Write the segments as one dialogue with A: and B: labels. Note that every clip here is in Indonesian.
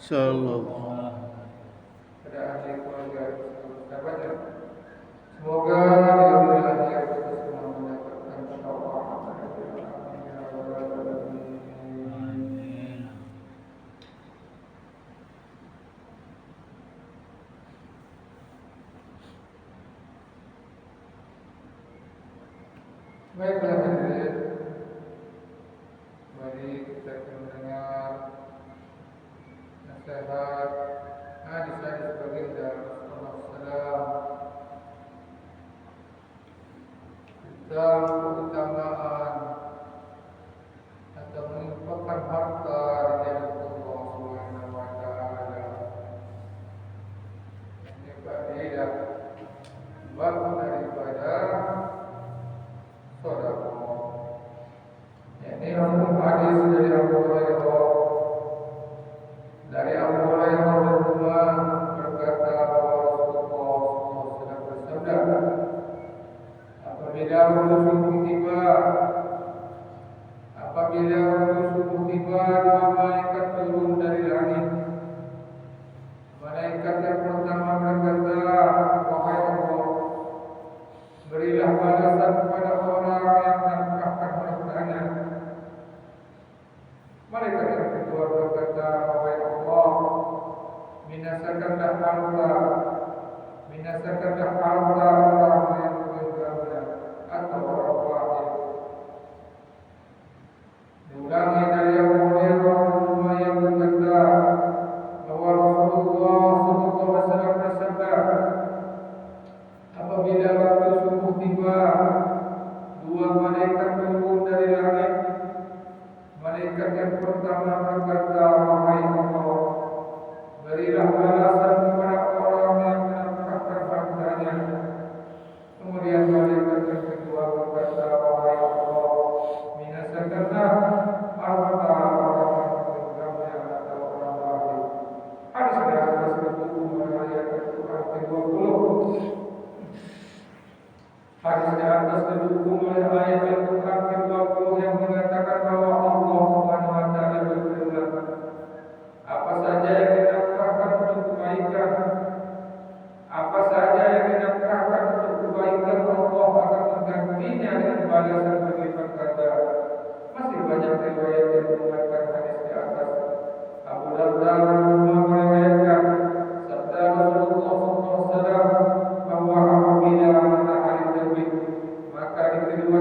A: Insyaallah.
B: pada ahli keluarga sahabatnya. Semoga diberi hadiah kita semua mendapatkan syafaat dari Allah. Ya Rabbal Alamin.
A: Amin.
B: Baiklah hadirin, mari kita mendengar nasihat hadis-hadis baginda Rasulullah SAW tentang keutamaan atau menginfakkan harta di jalan Allah Subhanahu wa taala. Ini faedah bab daripada sedekah. Ini hadis dari Abu Hurairah. Dari Abu Hurairah radhiyallahu berkata bahwa Rasulullah SAW bersabda, apabila waktu subuh tiba, dua malaikat turun dari langit. Malaikat yang pertama berkata, wahai Allah, berilah balasan kepada orang yang menafkahkan hartanya. Malaikat yang kedua berkata, wahai Allah, binasakanlah harta orang yang bergabung atau orang wahid. Diulangi dari Abu Hurairah yang berkata bahwa Rasulullah SAW bersabda, apabila waktu subuh tiba, dua malaikat turun dari langit. Malaikat yang pertama berkata, wahai Allah, berilah balasan kepada orang yang menafkahkan hartanya. Kemudian malaikat yang kedua berkata, wahai Allah, binasakanlah harta orang yang bergabung atau orang wahid. Hadis dari atas kedua ayat Al-Quran ke-20. Hadis di atas didukung oleh ayat Al-Quran ke-20 yang mengatakan bahwa Allah Subhanahu wa taala berfirman, apa saja yang dinafkahkan untuk kebaikan, apa saja yang dinafkahkan untuk kebaikan, Allah akan menggantinya dengan balasan berlipat ganda. Masih banyak riwayat yang menguatkan hadis di atas. Abu Darda meriwayatkan sabda Rasulullah SAW bahwa apabila matahari terbit, maka di kedua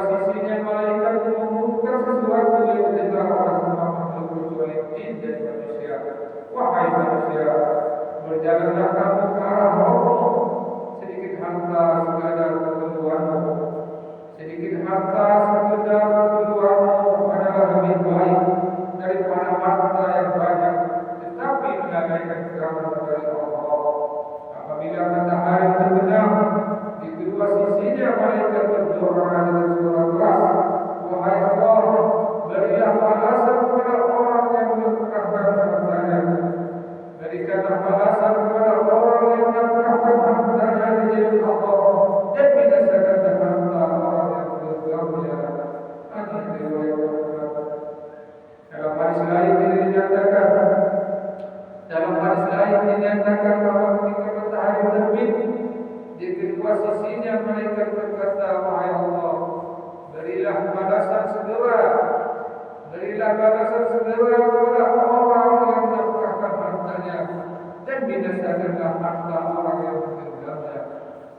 B: sisinya malaikat mengumumkan sesuatu yang didengar oleh semua makhluk kecuali jin dan manusia. Wahai manusia, berjalanlah kamu ke arah Allah. Sedikit harta sekadar keperluanmu, adalah lebih baik daripada harta yang banyak, tetapi mengabaikan kamu dari Allah. Apabila matahari terbenam, di kedua sisinya malaikat berdoa dengan suara keras, wahai Allah, berilah balasan kepada orang yang menafkahkan hartanya. Berikanlah balasan kepada orang yang menafkahkan hartanya di jalan Allah, dan binasakanlah harta orang yang bergabung. Hadis riwayat Ahmad. Dalam hadis lain dinyatakan bahwa ketika matahari terbit, di kedua sisinya malaikat berkata, wahai Allah, berilah balasan segera kepada orang yang menafkahkan hartanya, dan binasakanlah harta orang yang menggenggamnya.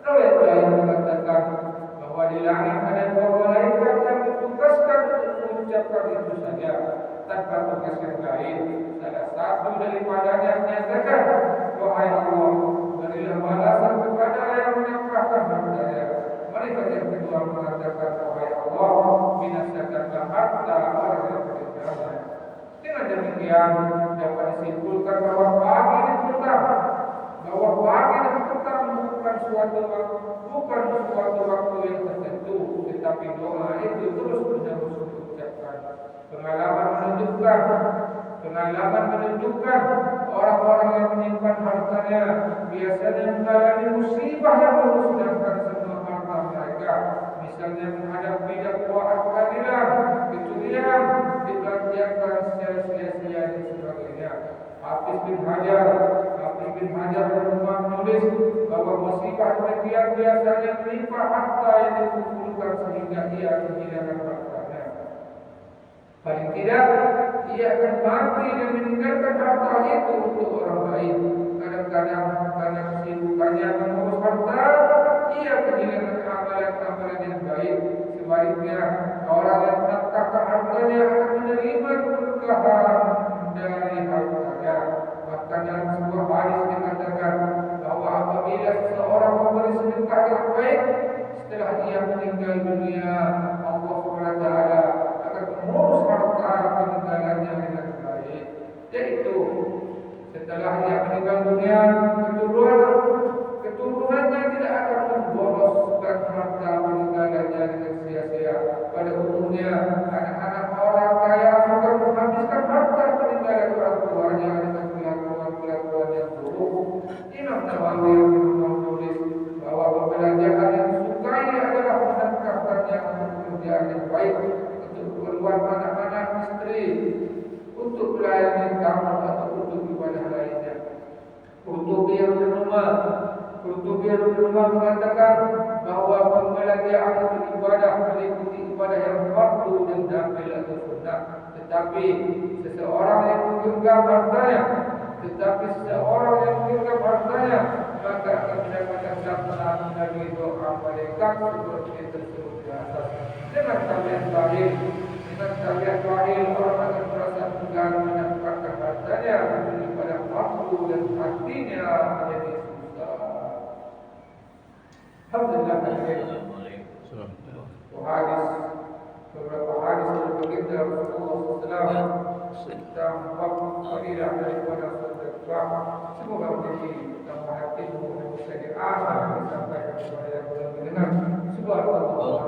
B: Riwayat lain mengatakan bahwa di langit ada dua malaikat yang ditugaskan untuk mengucapkan itu saja tanpa tugas yang lain. Salah satu daripadanya menyatakan, wahai Allah, berilah balasan kepada yang menafkahkan hartanya. Malaikat yang kedua mengatakan, wahai Allah, binasakanlah harta orang yang menggenggamnya. Dengan demikian dapat disimpulkan bahwa pagi dan petang bukan suatu waktu yang tertentu, tetapi doa itu terus menerus diucapkan. Pengalaman menunjukkan orang-orang yang menyimpan hartanya biasanya mengalami musibah yang memusnahkan semua harta mereka. Misalnya menghadapi dakwaan pengadilan, kecurian, dibelanjakan secara sia-sia bahwa musibah demikian biasanya menimpa harta yang dikumpulkan sehingga ia kehilangan hartanya. Paling tidak, ia akan mati dan meninggalkan harta itu untuk orang lain. Kadang-kadang karena kesibukannya mengurus harta, ia kehilangan amalan-amalan yang baik. Sebaliknya, orang yang menafkahkan hartanya akan menerima keberkahan dari hartanya. Bahkan dalam sebuah hadis dikatakan bahwa apabila seseorang memberi sedekah yang baik, setelah ia meninggal dunia, Allah SWT akan mengurus harta peninggalannya dengan baik. Yaitu setelah dia meninggal dunia, keturunannya tidak akan memboroskan harta peninggalannya dengan sia-sia. Pada umumnya, anak-anak orang kaya suka menghabiskan harta peninggalan orang tuanya dengan kelakuan-kelakuan yang buruk. Imam Nawawi menulis bahwa pembelajaran yang disukai adalah menafkahkannya untuk pekerjaan yang baik, untuk keperluan anak-anak, istri, untuk melayani tamu atau untuk ibadah lainnya. Qurtubi mengatakan bahwa pembelanjaan untuk ibadah meliputi ibadah yang fardu dan nafil atau sunnah. Tetapi seseorang yang menggenggam hartanya, maka akan mendapatkan syafaat Nabi doa malaikat seperti tersebut di atas. Dengan tabiat lahir orang akan merasa enggan menafkahkan hartanya daripada waktu dan hatinya menjadi susah. Alhamdulillah. Beberapa hadis berbagi Rasulullah SAW tentang fadilah daripada sedekah. Semoga menjadi tambah hatimu dan bisa diasah disampaikan kepada yang belum mendengar. Subhanallah.